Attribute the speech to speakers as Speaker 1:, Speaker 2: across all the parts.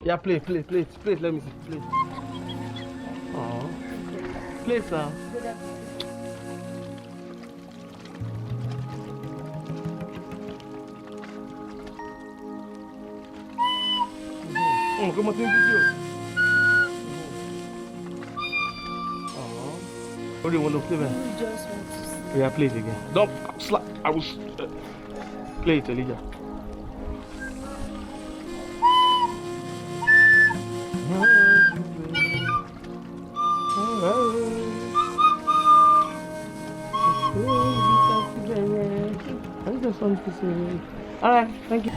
Speaker 1: Yeah, play. Let me see. Play. Oh, play, sir. Come on, video. Oh, what do you want to play, man? Yeah, play it again. Don't slap. I will play it, Elijah. I just want to say. Alright, thank you.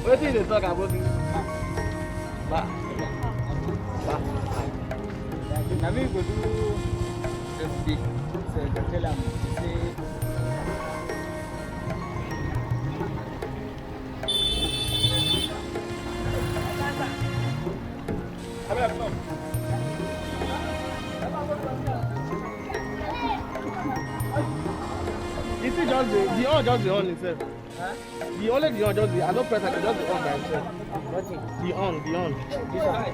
Speaker 1: What did you talk about?
Speaker 2: Now we go to the big tell them say
Speaker 1: Is it just the on just the on itself?
Speaker 2: huh?
Speaker 1: The only the on just the I don't press I can just the on by itself.
Speaker 2: What thing?
Speaker 1: The on.
Speaker 2: This one.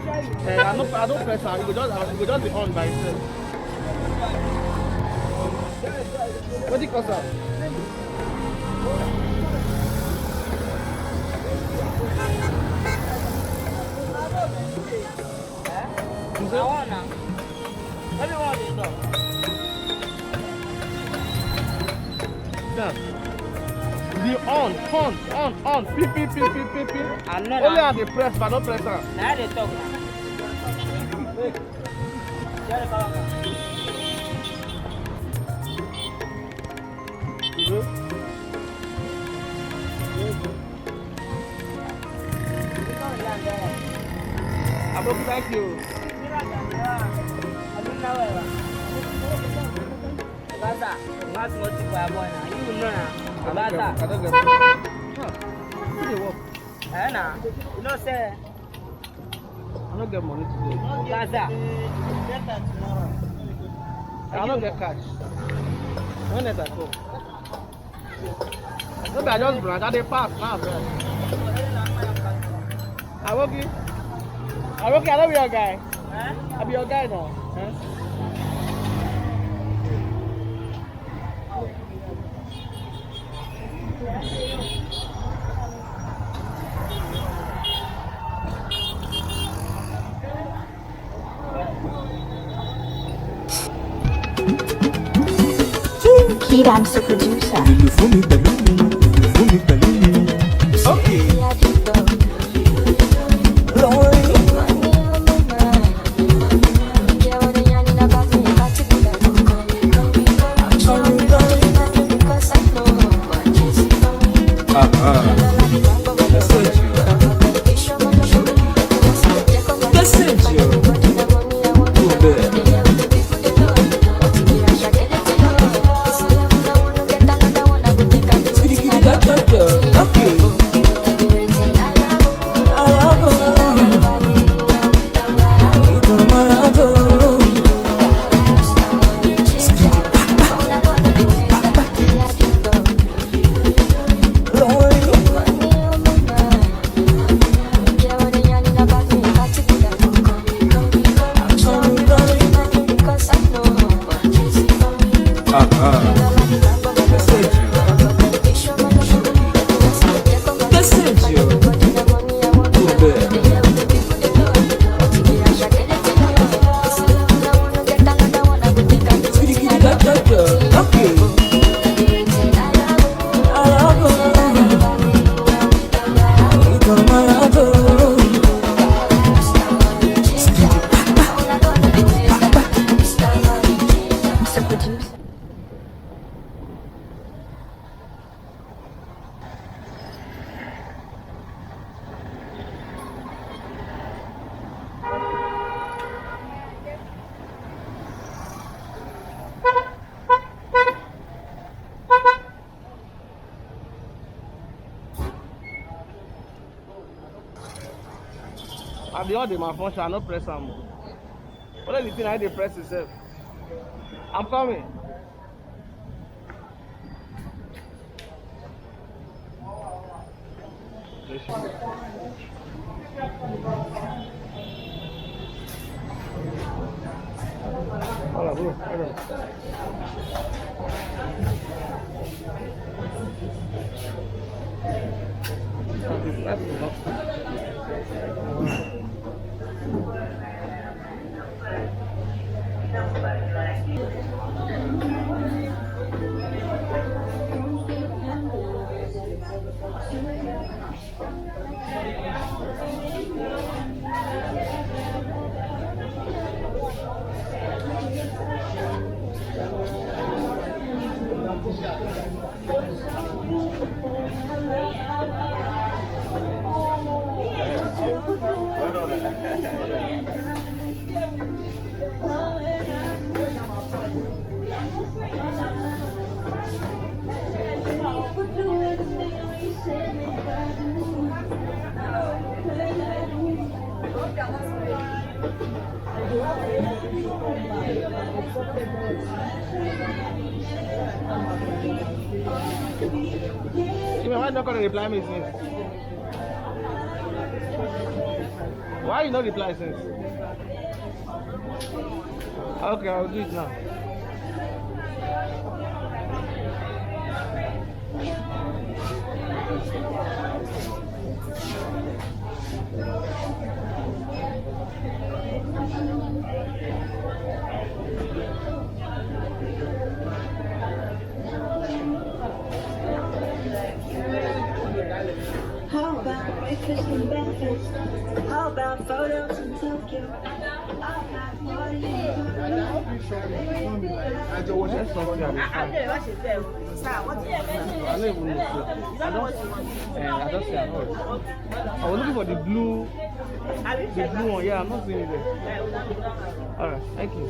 Speaker 1: I don't press it go just the on by itself. What it cost out?
Speaker 2: I want now. Everyone is done.
Speaker 1: Yeah. The on, beep.
Speaker 2: I'm not.
Speaker 1: Only at the press, but don't press on.
Speaker 2: Now they talk now.
Speaker 1: Good. Above, thank you. I don't get. Who dey work?
Speaker 2: You know, say,
Speaker 1: I don't get money today.
Speaker 2: Gaza.
Speaker 1: I don't get cash. When is that go? Maybe I just branch. I dey pass now. I don't be your guy. I be your guy now. Huh?
Speaker 3: Kid, I'm the producer.
Speaker 1: Okay. I be all the malfunction, I no press am. What is the thing I dey press itself? I'm coming. Bless you. Hola, bro. Hola. Why not gonna reply me since? Why you not reply since? Okay, I'll do it now.
Speaker 4: How about breakfast in Belfast? How about photos in Tokyo? How about parties in
Speaker 1: That's something I don't even know. I don't see at all. I was looking for the blue one. Yeah, I'm not seeing it there. Alright, thank you.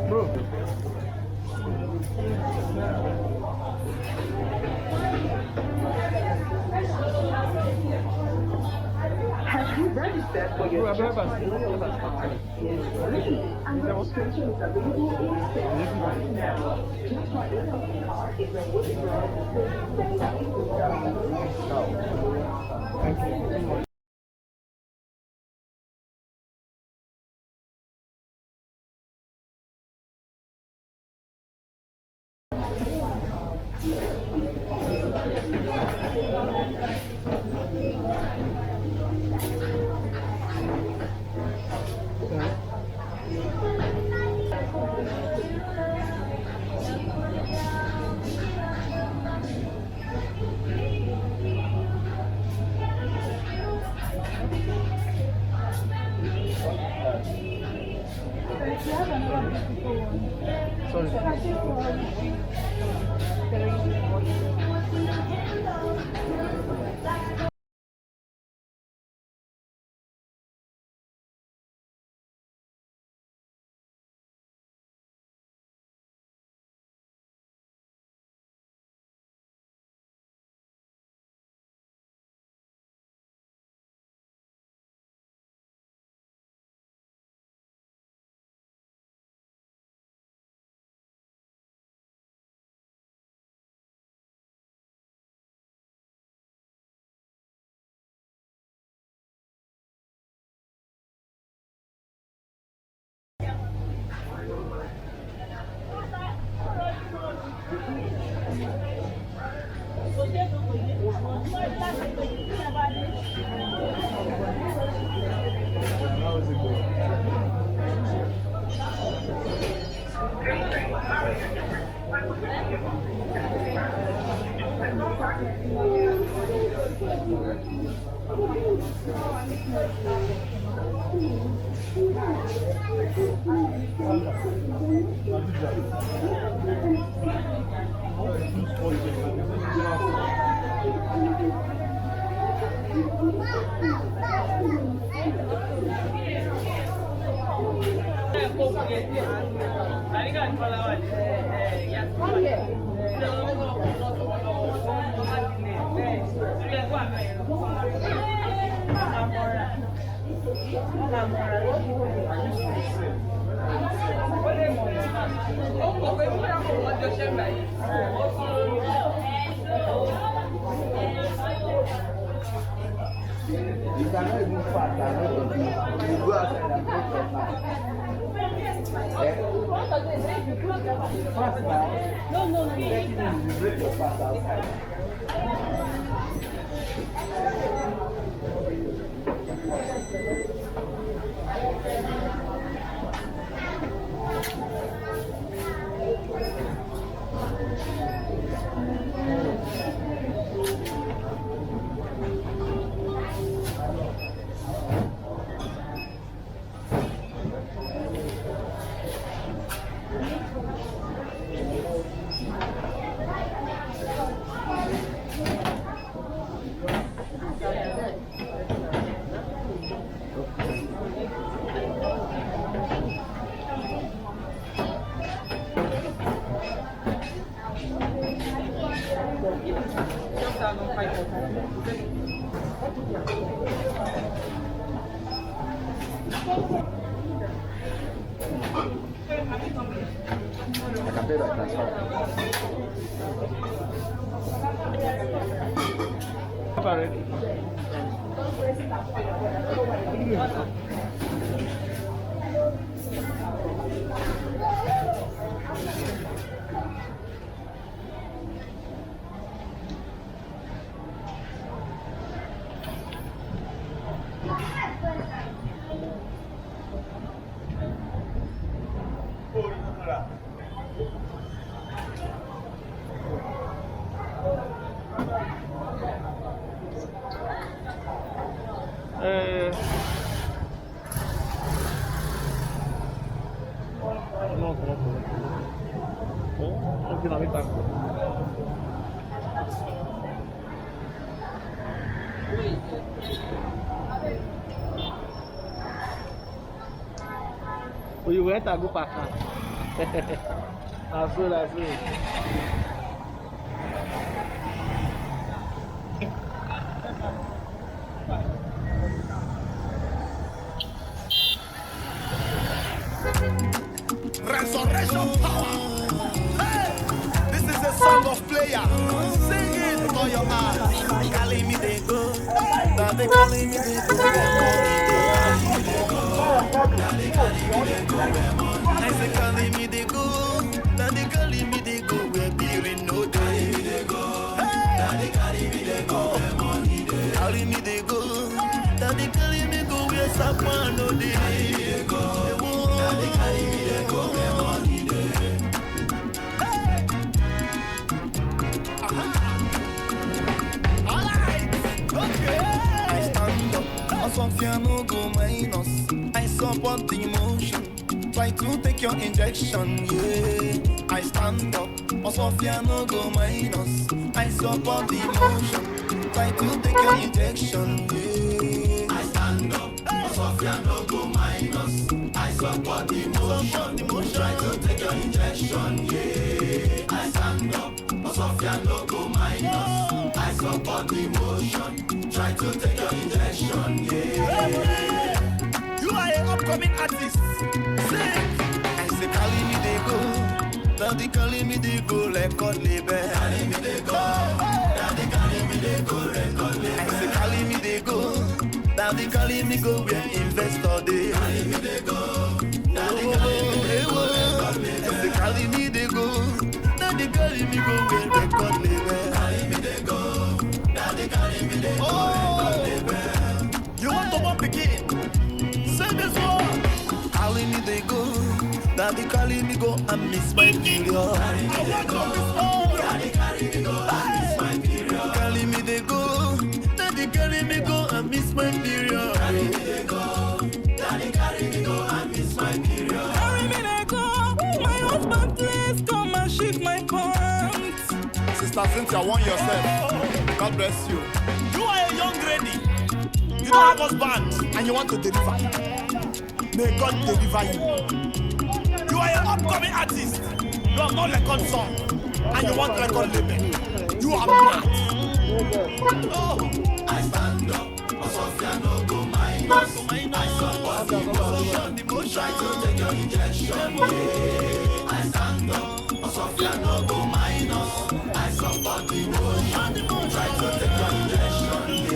Speaker 1: Bro.
Speaker 4: Have you registered for your
Speaker 1: Bro,
Speaker 4: just card? And registration is available in stores right now. Just card is
Speaker 1: Thank you.
Speaker 2: You cannot even fast. You go outside and go for fast. Fast now. No. 30 minutes, you break your fast outside. I can pay by transfer.
Speaker 1: Already. Oh, you went to go back now. That's it.
Speaker 5: Resurrection power. Hey, this is a song of player. Sing it for your heart. Calling me they go. They calling me they go. I say calling me they go. They calling me they go. We're bearing no day. Daddy calling me they go. Calling me they go. Daddy calling me go. We're someone no day. Daddy calling me they go. I stand up, Asofia no go minus. I support the emotion, try to take your injection, yeah. I stand up, Asofia no go minus. I support the emotion, try to take your injection, yeah. I stand up, Asofia no go minus. I support the emotion, try to take your injection, yeah. I stand up, Asofia no go minus. I support the emotion. Try to take your injection, yeah. You are an upcoming artist. Sing. I say, calling me they go. Daddy calling me they go, record label. Calling me they go. Daddy calling me they go, record label. I say, calling me they go. Daddy calling me go, we invest all day. Calling me they go. Daddy calling me they go, record label. I say, calling me they go. Daddy calling me go, we record label. Calling me they go. You want to walk again? Say this one. Calling me they go. Daddy calling me go. I miss my period. I want to miss all. Daddy calling me go. I miss my period. Calling me they go. Daddy calling carry me go and miss my period. Carry me they go. Daddy carry me go and miss my period. Carry me they go. My husband please come and shift my pants. Sister Cynthia, warn yourself. God bless you. You are a young lady. You don't have husband and you want to deliver. May God deliver you. You are an upcoming artist. You have not record song and you want record label. You are mad. Oh, I stand up. Sophia no go minus. I support the motion. Try to take your injection. Yeah. I stand up. Sophia no go minus. I support the motion. Try to take your injection.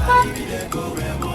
Speaker 5: Carry me, they go,